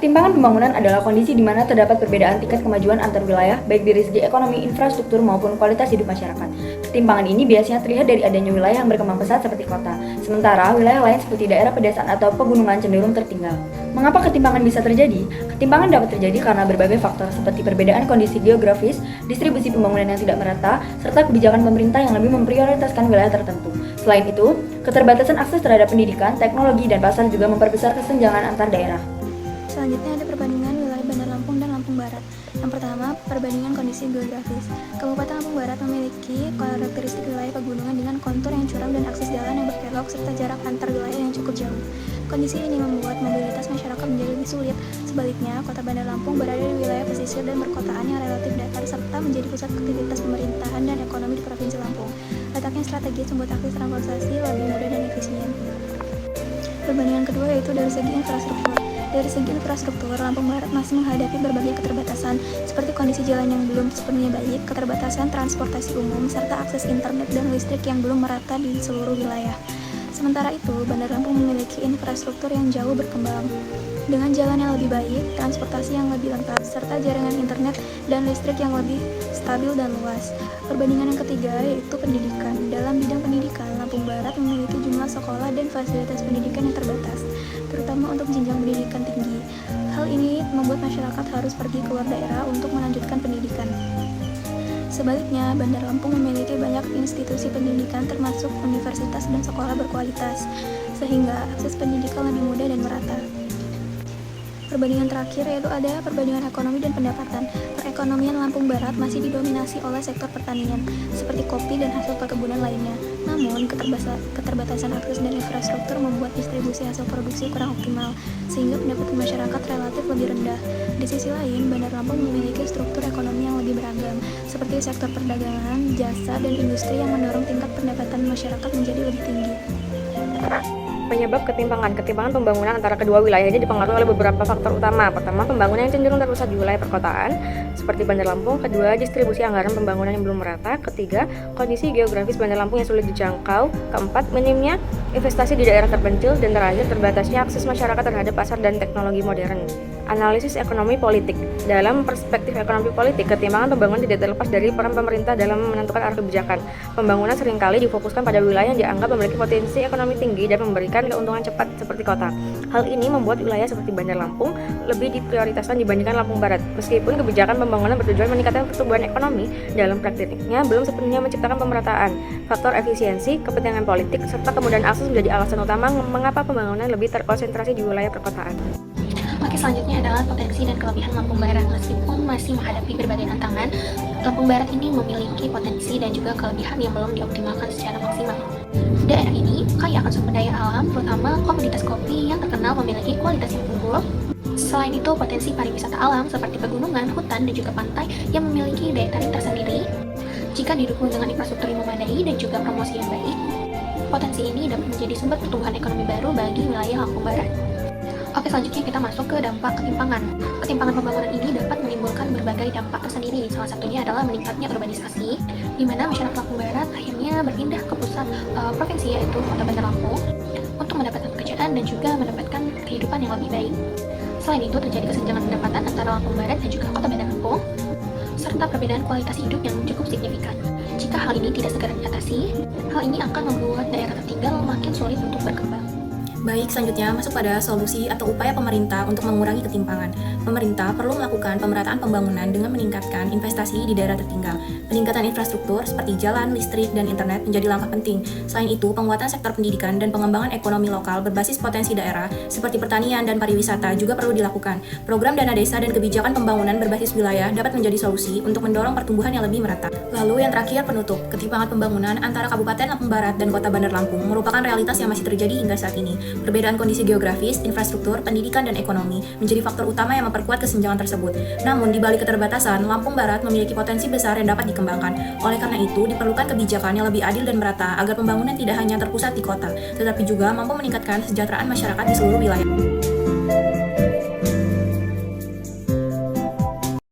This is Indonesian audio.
Ketimpangan pembangunan adalah kondisi di mana terdapat perbedaan tingkat kemajuan antar wilayah, baik dari segi ekonomi, infrastruktur, maupun kualitas hidup masyarakat. Ketimpangan ini biasanya terlihat dari adanya wilayah yang berkembang pesat seperti kota, sementara wilayah lain seperti daerah pedesaan atau pegunungan cenderung tertinggal. Mengapa ketimpangan bisa terjadi? Ketimpangan dapat terjadi karena berbagai faktor seperti perbedaan kondisi geografis, distribusi pembangunan yang tidak merata, serta kebijakan pemerintah yang lebih memprioritaskan wilayah tertentu. Selain itu, keterbatasan akses terhadap pendidikan, teknologi, dan pasar juga memperbesar kesenjangan antar daerah. Selanjutnya ada perbandingan wilayah Bandar Lampung dan Lampung Barat. Yang pertama, perbandingan kondisi geografis. Kabupaten Lampung Barat memiliki karakteristik wilayah pegunungan dengan kontur yang curam dan akses jalan yang berkelok serta jarak antar wilayah yang cukup jauh. Kondisi ini membuat mobilitas masyarakat menjadi lebih sulit. Sebaliknya, kota Bandar Lampung berada di wilayah pesisir dan perkotaan yang relatif datar serta menjadi pusat aktivitas pemerintahan dan ekonomi di Provinsi Lampung. Letaknya strategis membuat akses transportasi lebih mudah dan efisien. Perbandingan kedua yaitu dari segi infrastruktur. Dari segi infrastruktur, Lampung Barat masih menghadapi berbagai keterbatasan, seperti kondisi jalan yang belum sepenuhnya baik, keterbatasan transportasi umum, serta akses internet dan listrik yang belum merata di seluruh wilayah. Sementara itu, Bandar Lampung memiliki infrastruktur yang jauh berkembang. Dengan jalan yang lebih baik, transportasi yang lebih lengkap, serta jaringan internet dan listrik yang lebih stabil dan luas. Perbandingan yang ketiga yaitu pendidikan. Dalam bidang pendidikan, Lampung Barat memiliki jumlah sekolah dan fasilitas pendidikan yang terbatas, terutama untuk jenjang pendidikan tinggi. Hal ini membuat masyarakat harus pergi keluar daerah untuk melanjutkan pendidikan. Sebaliknya, Bandar Lampung memiliki banyak institusi pendidikan termasuk universitas dan sekolah berkualitas, sehingga akses pendidikan lebih mudah dan merata. Perbandingan terakhir yaitu ada perbandingan ekonomi dan pendapatan. Perekonomian Lampung Barat masih didominasi oleh sektor pertanian, seperti kopi dan hasil perkebunan lainnya. Namun, keterbatasan akses dan infrastruktur membuat distribusi hasil produksi kurang optimal, sehingga pendapatan masyarakat relatif lebih rendah. Di sisi lain, Bandar Lampung memiliki struktur ekonomi yang lebih beragam, seperti sektor perdagangan, jasa, dan industri yang mendorong tingkat pendapatan masyarakat menjadi lebih tinggi. Penyebab ketimpangan pembangunan antara kedua wilayah ini dipengaruhi oleh beberapa faktor utama. Pertama, pembangunan yang cenderung terpusat di wilayah perkotaan, seperti Bandar Lampung. Kedua, distribusi anggaran pembangunan yang belum merata. Ketiga, kondisi geografis Bandar Lampung yang sulit dijangkau. Keempat, minimnya investasi di daerah terpencil. Dan terakhir, terbatasnya akses masyarakat terhadap pasar dan teknologi modern. Analisis ekonomi politik. Dalam perspektif ekonomi politik, ketimpangan pembangunan tidak terlepas dari peran pemerintah dalam menentukan arah kebijakan. Pembangunan seringkali difokuskan pada wilayah yang dianggap memiliki potensi ekonomi tinggi dan memberikan keuntungan cepat seperti kota. Hal ini membuat wilayah seperti Bandar Lampung lebih diprioritaskan dibandingkan Lampung Barat. Meskipun kebijakan pembangunan bertujuan meningkatkan pertumbuhan ekonomi, dalam praktiknya belum sepenuhnya menciptakan pemerataan. Faktor efisiensi, kepentingan politik, serta kemudahan akses menjadi alasan utama mengapa pembangunan lebih terkonsentrasi di wilayah perkotaan. Oke, selanjutnya adalah potensi dan kelebihan Lampung Barat. Meskipun masih menghadapi berbagai tantangan, Lampung Barat ini memiliki potensi dan juga kelebihan yang belum dioptimalkan secara maksimal. Daerah ini kaya akan sumber daya alam, terutama komoditas kopi yang terkenal memiliki kualitas yang unggul. Selain itu, potensi pariwisata alam seperti pegunungan, hutan, dan juga pantai yang memiliki daya tarik tersendiri. Jika didukung dengan infrastruktur yang memadai dan juga promosi yang baik, potensi ini dapat menjadi sumber pertumbuhan ekonomi baru bagi wilayah Lampung Barat. Oke, selanjutnya kita masuk ke dampak ketimpangan. Ketimpangan pembangunan ini dapat menimbulkan berbagai dampak tersendiri. Salah satunya adalah meningkatnya urbanisasi, di mana masyarakat Lampung Barat akhirnya berpindah ke pusat provinsi yaitu Kota Bandar Lampung untuk mendapatkan pekerjaan dan juga mendapatkan kehidupan yang lebih baik. Selain itu, terjadi kesenjangan pendapatan antara Lampung Barat dan juga Kota Bandar Lampung, serta perbedaan kualitas hidup yang cukup signifikan. Jika hal ini tidak segera diatasi, hal ini akan membuat daerah tertinggal makin sulit untuk berkembang. Baik, selanjutnya masuk pada solusi atau upaya pemerintah untuk mengurangi ketimpangan. Pemerintah perlu melakukan pemerataan pembangunan dengan meningkatkan investasi di daerah tertinggal. Peningkatan infrastruktur seperti jalan, listrik, dan internet menjadi langkah penting. Selain itu, penguatan sektor pendidikan dan pengembangan ekonomi lokal berbasis potensi daerah seperti pertanian dan pariwisata juga perlu dilakukan. Program dana desa dan kebijakan pembangunan berbasis wilayah dapat menjadi solusi untuk mendorong pertumbuhan yang lebih merata. Lalu yang terakhir, penutup. Ketimpangan pembangunan antara Kabupaten Lampung Barat dan Kota Bandar Lampung merupakan realitas yang masih terjadi hingga saat ini. Perbedaan kondisi geografis, infrastruktur, pendidikan, dan ekonomi menjadi faktor utama yang memperkuat kesenjangan tersebut. Namun, di balik keterbatasan, Lampung Barat memiliki potensi besar yang dapat dikembangkan. Oleh karena itu, diperlukan kebijakan yang lebih adil dan merata agar pembangunan tidak hanya terpusat di kota, tetapi juga mampu meningkatkan kesejahteraan masyarakat di seluruh wilayah.